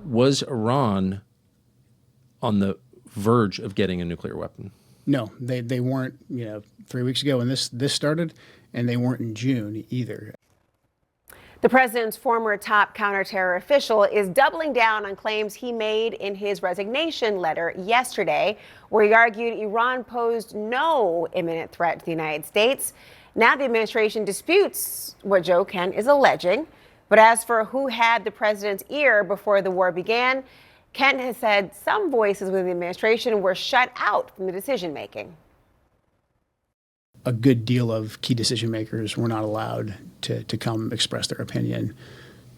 Was Iran on the verge of getting a nuclear weapon? No, they weren't, 3 weeks ago when this started, and they weren't in June either. The president's former top counterterror official is doubling down on claims he made in his resignation letter yesterday, where he argued Iran posed no imminent threat to the United States. Now the administration disputes what Joe Kent is alleging. But as for who had the president's ear before the war began, Kent has said some voices within the administration were shut out from the decision making. A good deal of key decision makers were not allowed to come express their opinion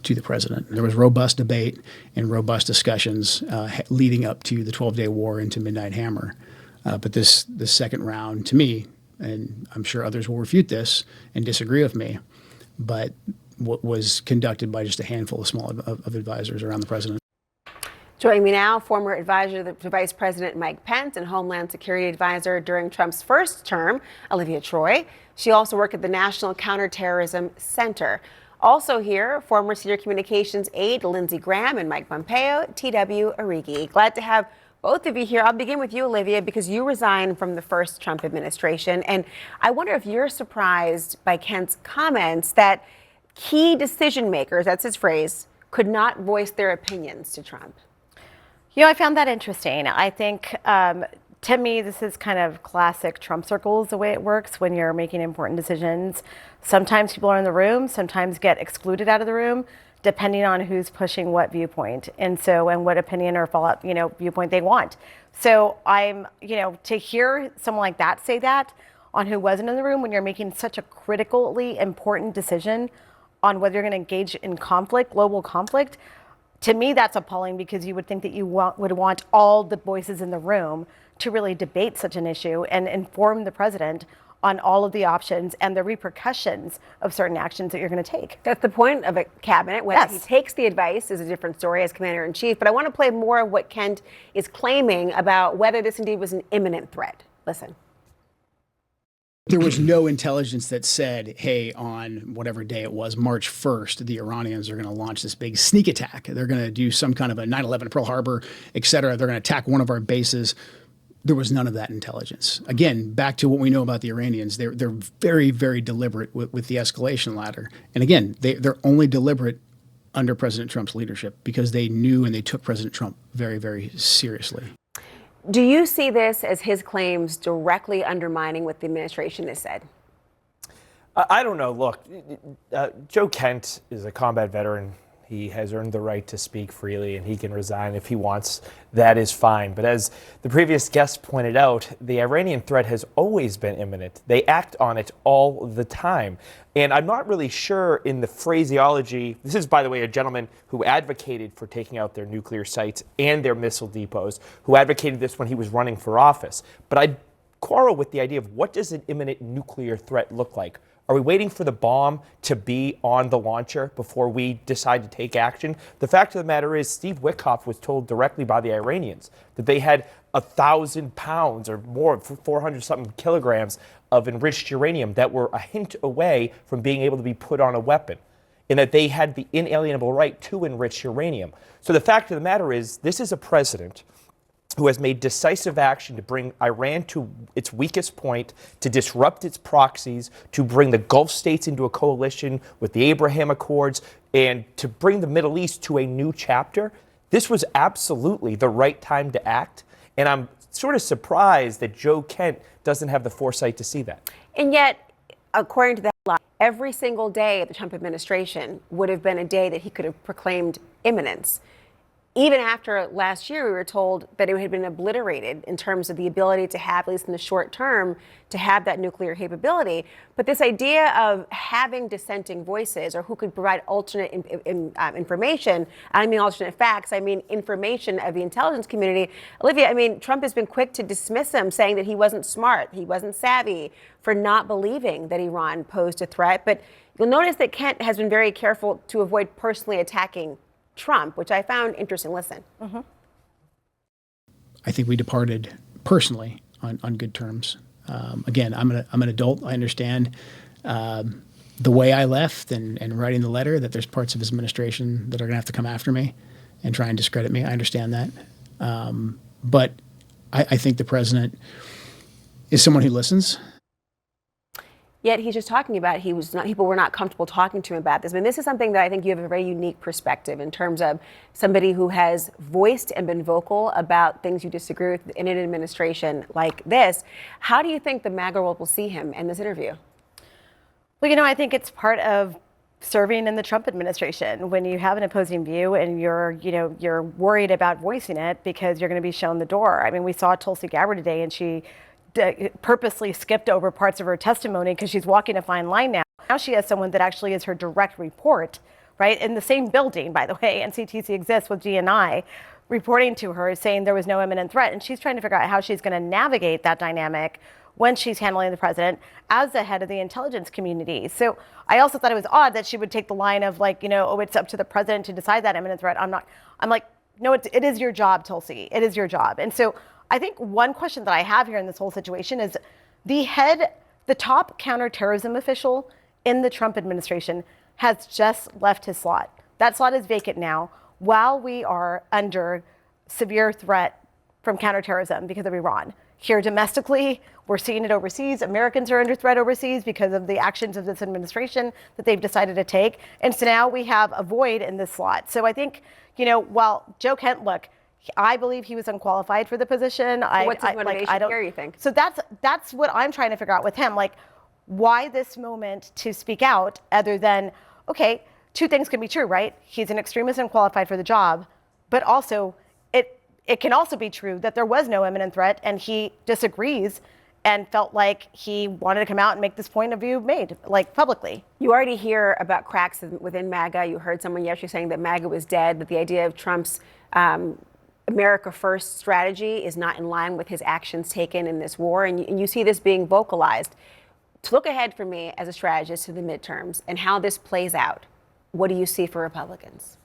to the president. There was robust debate and robust discussions leading up to the 12-day war into Midnight Hammer. But this second round, to me, and I'm sure others will refute this and disagree with me, but what was conducted by just a handful of small of advisors around the president. Joining me now, former advisor to Vice President Mike Pence and Homeland Security Advisor during Trump's first term, Olivia Troy. She also worked at the National Counterterrorism Center. Also here, former senior communications aide Lindsey Graham and Mike Pompeo, T.W. Origi. Glad to have both of you here. I'll begin with you, Olivia, because you resigned from the first Trump administration. And I wonder if you're surprised by Kent's comments that key decision makers, that's his phrase, could not voice their opinions to Trump. I found that interesting. I think, to me, this is kind of classic Trump circles, the way it works when you're making important decisions. Sometimes people are in the room, sometimes get excluded out of the room, depending on who's pushing what viewpoint. And what opinion or fallout, viewpoint they want. So I'm, to hear someone like that say that on who wasn't in the room when you're making such a critically important decision on whether you're going to engage in conflict, global conflict, to me, that's appalling, because you would think that you would want all the voices in the room to really debate such an issue and inform the president on all of the options and the repercussions of certain actions that you're going to take. That's the point of a cabinet. Whether he takes the advice is a different story as commander in chief. But I want to play more of what Kent is claiming about whether this indeed was an imminent threat. Listen. There was no intelligence that said, hey, on whatever day it was, March 1st, the Iranians are going to launch this big sneak attack. They're going to do some kind of a 9/11 Pearl Harbor, et cetera. They're going to attack one of our bases. There was none of that intelligence. Again, back to what we know about the Iranians, they're very, very deliberate with the escalation ladder. And again, they're only deliberate under President Trump's leadership because they knew and they took President Trump very, very seriously. Do you see this as his claims directly undermining what the administration has said? I don't know. Look, Joe Kent is a combat veteran. He has earned the right to speak freely, and he can resign if he wants. That is fine. But as the previous guest pointed out, the Iranian threat has always been imminent. They act on it all the time. And I'm not really sure in the phraseology. This is, by the way, a gentleman who advocated for taking out their nuclear sites and their missile depots, who advocated this when he was running for office. But I quarrel with the idea of what does an imminent nuclear threat look like? Are we waiting for the bomb to be on the launcher before we decide to take action? The fact of the matter is, Steve Witkoff was told directly by the Iranians that they had 1,000 pounds or more, 400-something kilograms of enriched uranium that were a hint away from being able to be put on a weapon, and that they had the inalienable right to enrich uranium. So the fact of the matter is, this is a president who has made decisive action to bring Iran to its weakest point, to disrupt its proxies, to bring the Gulf states into a coalition with the Abraham Accords, and to bring the Middle East to a new chapter. This was absolutely the right time to act, and I'm sort of surprised that Joe Kent doesn't have the foresight to see that. And yet, according to that, every single day of the Trump administration would have been a day that he could have proclaimed imminence. Even after last year, we were told that it had been obliterated in terms of the ability to have, at least in the short term, to have that nuclear capability. But this idea of having dissenting voices or who could provide alternate information, I mean alternate facts, I mean information of the intelligence community. Olivia, I mean, Trump has been quick to dismiss him, saying that he wasn't smart, he wasn't savvy, for not believing that Iran posed a threat. But you'll notice that Kent has been very careful to avoid personally attacking Trump, which I found interesting. Listen. Mm-hmm. I think we departed personally on good terms. Again, I'm an adult. I understand the way I left and writing the letter that there's parts of his administration that are going to have to come after me. and try and discredit me. I understand that. But I think the president is someone who listens. Yet he's just talking about people were not comfortable talking to him about this. I mean, this is something that I think you have a very unique perspective in terms of somebody who has voiced and been vocal about things you disagree with in an administration like this. How do you think the MAGA world will see him in this interview? Well, I think it's part of serving in the Trump administration. When you have an opposing view and you're worried about voicing it because you're going to be shown the door. I mean, we saw Tulsi Gabbard today, and she purposely skipped over parts of her testimony because she's walking a fine line now. Now she has someone that actually is her direct report, right? In the same building, by the way, NCTC exists with GNI, reporting to her saying there was no imminent threat. And she's trying to figure out how she's going to navigate that dynamic when she's handling the president as the head of the intelligence community. So I also thought it was odd that she would take the line of it's up to the president to decide that imminent threat. I'm like, no, it is your job, Tulsi. It is your job. And so I think one question that I have here in this whole situation is the top counterterrorism official in the Trump administration has just left his slot. That slot is vacant now while we are under severe threat from counterterrorism because of Iran. Here domestically, we're seeing it overseas. Americans are under threat overseas because of the actions of this administration that they've decided to take. And so now we have a void in this slot. So I think, while Joe Kent, look, I believe he was unqualified for the position. What's his motivation here, you think? So that's what I'm trying to figure out with him. Like, why this moment to speak out other than, okay, two things can be true, right? He's an extremist and qualified for the job, but also it can also be true that there was no imminent threat and he disagrees and felt like he wanted to come out and make this point of view made, like, publicly. You already hear about cracks within MAGA. You heard someone yesterday saying that MAGA was dead, that the idea of Trump's America First strategy is not in line with his actions taken in this war. And you see this being vocalized. To look ahead for me as a strategist to the midterms and how this plays out, what do you see for Republicans?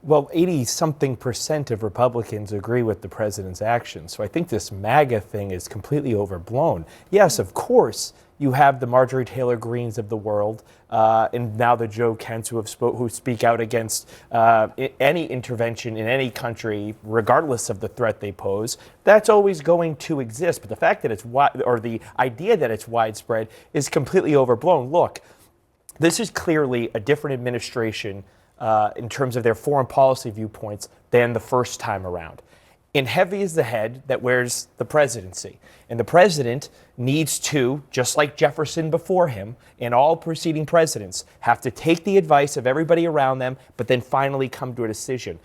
Well, 80-something% of Republicans agree with the president's actions. So I think this MAGA thing is completely overblown. Yes, of course, you have the Marjorie Taylor Greens of the world, and now the Joe Kents who speak out against any intervention in any country, regardless of the threat they pose. That's always going to exist. But the fact that the idea that it's widespread is completely overblown. Look, this is clearly a different administration in terms of their foreign policy viewpoints than the first time around. And heavy is the head that wears the presidency. And the president needs to, just like Jefferson before him and all preceding presidents, have to take the advice of everybody around them, but then finally come to a decision.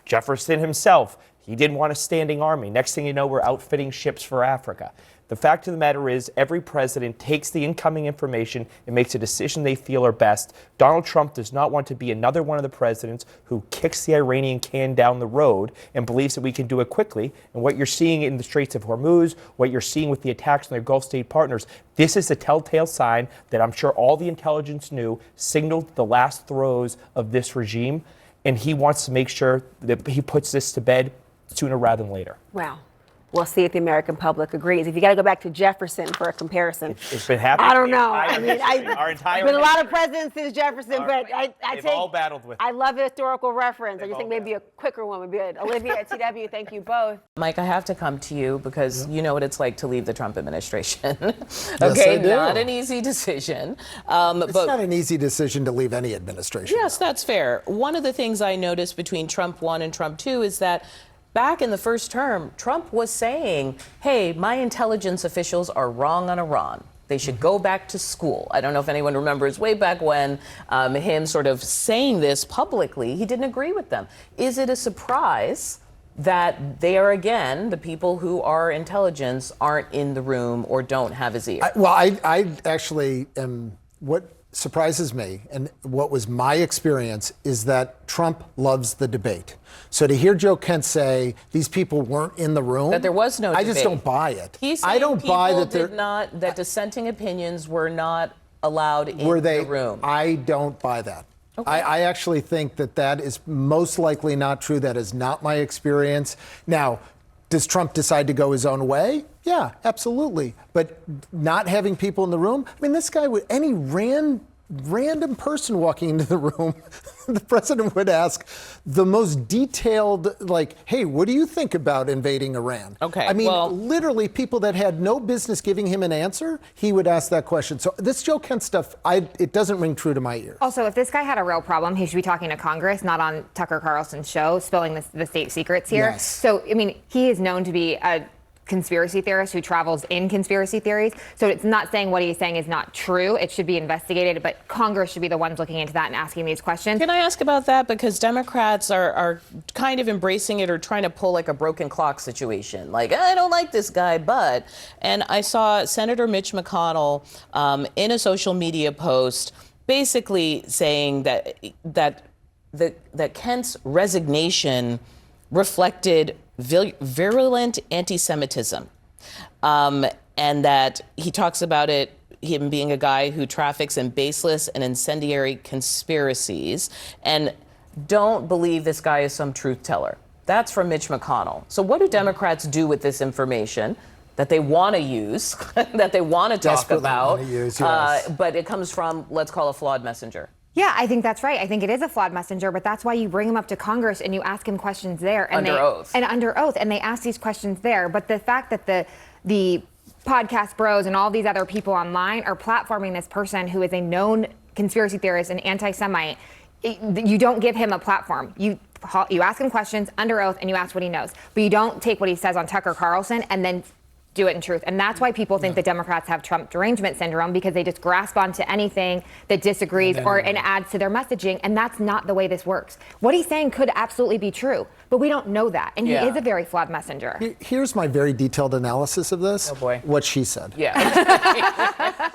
Jefferson himself, he didn't want a standing army. Next thing you know, we're outfitting ships for Africa. The fact of the matter is, every president takes the incoming information and makes a decision they feel are best. Donald Trump does not want to be another one of the presidents who kicks the Iranian can down the road and believes that we can do it quickly. And what you're seeing in the Straits of Hormuz, what you're seeing with the attacks on their Gulf state partners, this is a telltale sign that I'm sure all the intelligence knew signaled the last throes of this regime. And he wants to make sure that he puts this to bed sooner rather than later. Wow. We'll see if the American public agrees. If you got to go back to Jefferson for a comparison. It's been happening. I don't know. I mean, our entire been a lot of presidents since Jefferson, but they've all battled with it. I love the historical reference. I just think maybe a quicker one would be good. Olivia at TW, thank you both. Mike, I have to come to you because you know what it's like to leave the Trump administration. Yes, okay, I do. Not an easy decision. It's not an easy decision to leave any administration. Yes, that's fair. One of the things I noticed between Trump 1 and Trump 2 is that back in the first term, Trump was saying, hey, my intelligence officials are wrong on Iran. They should go back to school. I don't know if anyone remembers way back when him sort of saying this publicly. He didn't agree with them. Is it a surprise that they are, again, the people who are intelligence aren't in the room or don't have his ear? I actually am, what surprises me and what was my experience is that Trump loves the debate. So to hear Joe Kent say these people weren't in the room, that there was no debate. I just don't buy it. He's saying I don't buy that that dissenting opinions were not allowed in the room. I don't buy that. Okay. I actually think that is most likely not true. That is not my experience. Now, does Trump decide to go his own way? Yeah, absolutely. But not having people in the room, I mean, this guy, and he ran random person walking into the room, the president would ask the most detailed, like, hey, what do you think about invading Iran? Okay, I mean, well, literally people that had no business giving him an answer, he would ask that question. So this Joe Kent stuff, it doesn't ring true to my ears. Also, if this guy had a real problem, he should be talking to Congress, not on Tucker Carlson's show, spilling the state secrets here. Yes. So, I mean, he is known to be a conspiracy theorist who travels in conspiracy theories. So it's not saying what he's saying is not true. It should be investigated, but Congress should be the ones looking into that and asking these questions. Can I ask about that? Because Democrats are kind of embracing it or trying to pull like a broken clock situation. Like, I don't like this guy, but. And I saw Senator Mitch McConnell in a social media post basically saying that Kent's resignation reflected virulent anti-Semitism, and that he talks about him being a guy who traffics in baseless and incendiary conspiracies, and don't believe this guy is some truth teller. That's from Mitch McConnell. So what do Democrats do with this information that they want to use, that they want to talk about, but it comes from, let's call a flawed messenger? Yeah, I think that's right. I think it is a flawed messenger, but that's why you bring him up to Congress and you ask him questions there. And under oath. And under oath, and they ask these questions there. But the fact that the podcast bros and all these other people online are platforming this person who is a known conspiracy theorist and anti-Semite, you don't give him a platform. You ask him questions under oath and you ask what he knows. But you don't take what he says on Tucker Carlson and then do it in truth. And that's why people think the Democrats have Trump derangement syndrome, because they just grasp onto anything that disagrees and adds to their messaging. And that's not the way this works. What he's saying could absolutely be true, but we don't know that. And he is a very flawed messenger. Here's my very detailed analysis of this. Oh, boy. What she said. Yeah.